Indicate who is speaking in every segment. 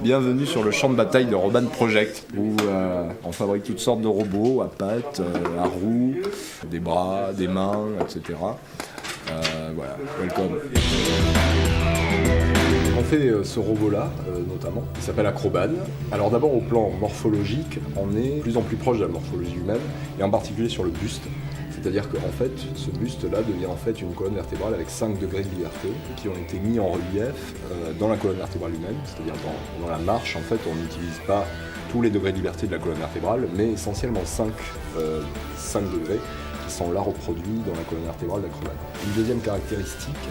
Speaker 1: Bienvenue sur le champ de bataille de Roban Project, où on fabrique toutes sortes de robots à pattes, à roues, des bras, des mains, etc. Voilà, welcome. On fait ce robot-là, notamment, qui s'appelle Acroban. Alors d'abord, au plan morphologique, on est de plus en plus proche de la morphologie humaine, et en particulier sur le buste. C'est-à-dire qu'en fait, ce buste-là devient en fait une colonne vertébrale avec 5 degrés de liberté qui ont été mis en relief dans la colonne vertébrale humaine. C'est-à-dire dans la marche, en fait, on n'utilise pas tous les degrés de liberté de la colonne vertébrale, mais essentiellement 5 degrés qui sont là reproduits dans la colonne vertébrale d'Acroban. Une deuxième caractéristique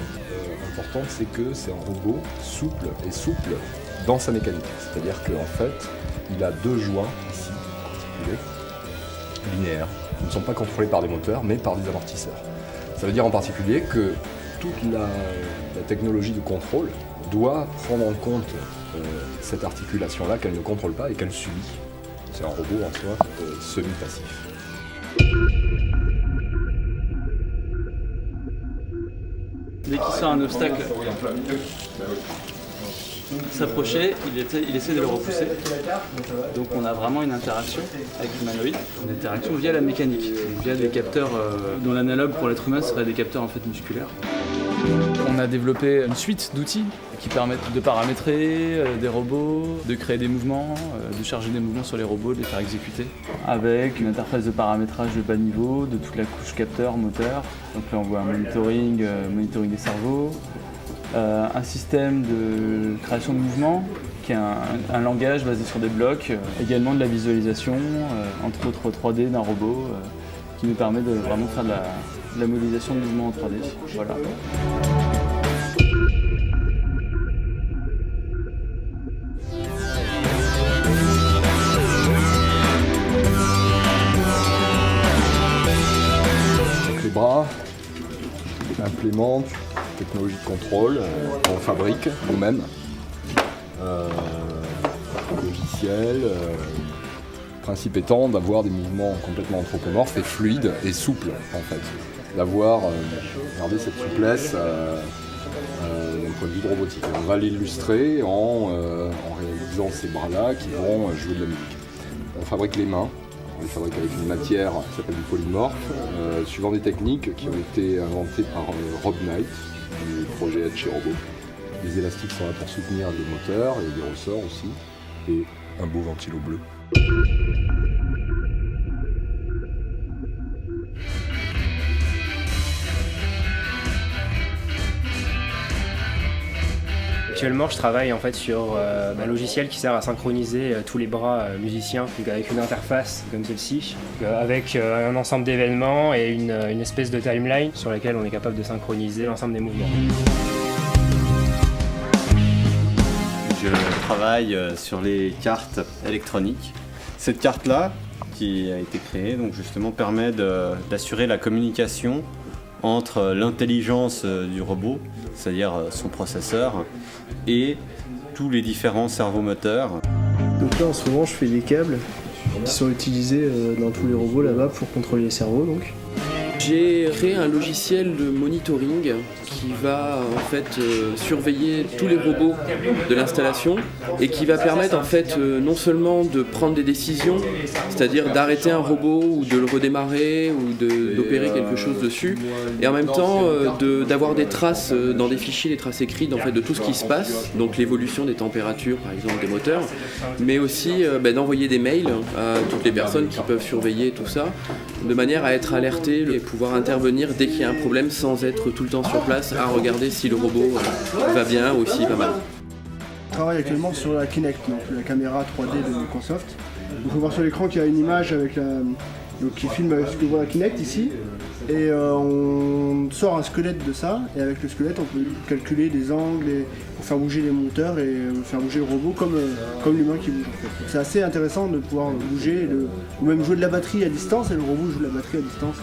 Speaker 1: importante, c'est que c'est un robot souple dans sa mécanique. C'est-à-dire qu'en fait, il a 2 joints ici, articulés, linéaires, qui ne sont pas contrôlés par des moteurs, mais par des amortisseurs. Ça veut dire en particulier que toute la technologie de contrôle doit prendre en compte cette articulation-là qu'elle ne contrôle pas et qu'elle subit. C'est un robot en soi semi-passif.
Speaker 2: Dès qu'il sent un obstacle s'approcher, il essaie de le repousser. Donc on a vraiment une interaction avec l'humanoïde, une interaction via la mécanique, via des capteurs dont l'analogue pour l'être humain serait des capteurs en fait musculaires. On a développé une suite d'outils qui permettent de paramétrer des robots, de créer des mouvements, de charger des mouvements sur les robots, de les faire exécuter, avec une interface de paramétrage de bas niveau, de toute la couche capteur, moteur. Donc là on voit un monitoring des cerveaux, un système de création de mouvements qui est un langage basé sur des blocs, également de la visualisation, entre autres 3D d'un robot, qui nous permet de vraiment faire de la modélisation de mouvements en 3D. Voilà.
Speaker 1: Donc les bras implémentent technologie de contrôle, on fabrique nous-mêmes, logiciel. Le principe étant d'avoir des mouvements complètement anthropomorphes et fluides et souples en fait. D'avoir, regardez cette souplesse d'un point de vue de robotique. On va l'illustrer en réalisant ces bras-là qui vont jouer de la musique. On fabrique les mains. On les fabrique avec une matière qui s'appelle du polymorphe, suivant des techniques qui ont été inventées par Rob Knight du projet Edge Robot. Les élastiques sont là pour soutenir les moteurs et des ressorts aussi, et un beau ventilo bleu.
Speaker 3: Actuellement, je travaille en fait sur un logiciel qui sert à synchroniser tous les bras musiciens, donc avec une interface comme celle-ci, avec un ensemble d'événements et une espèce de timeline sur laquelle on est capable de synchroniser l'ensemble des mouvements.
Speaker 4: Je travaille sur les cartes électroniques. Cette carte-là, qui a été créée, donc justement permet d'assurer la communication entre l'intelligence du robot, c'est-à-dire son processeur, et tous les différents servomoteurs.
Speaker 5: Donc là en ce moment je fais des câbles qui sont utilisés dans tous les robots là-bas pour contrôler les cerveaux donc.
Speaker 6: J'ai créé un logiciel de monitoring qui va en fait surveiller tous les robots de l'installation et qui va permettre en fait non seulement de prendre des décisions, c'est-à-dire d'arrêter un robot ou de le redémarrer ou d'opérer quelque chose dessus, et en même temps d'avoir des traces dans des fichiers, des traces écrites en fait, de tout ce qui se passe, donc l'évolution des températures par exemple des moteurs, mais aussi d'envoyer des mails à toutes les personnes qui peuvent surveiller tout ça, de manière à être alerté et pouvoir intervenir dès qu'il y a un problème sans être tout le temps sur place à regarder si le robot va bien ou s'il va mal.
Speaker 7: Je travaille actuellement sur la Kinect, donc la caméra 3D de Microsoft. Donc, on peut voir sur l'écran qu'il y a une image avec qui filme ce que voit la Kinect ici. Et on sort un squelette de ça, et avec le squelette on peut calculer les angles et faire bouger les moteurs et faire bouger le robot comme l'humain qui bouge en fait. C'est assez intéressant de pouvoir bouger ou même jouer de la batterie à distance, et le robot joue de la batterie à distance.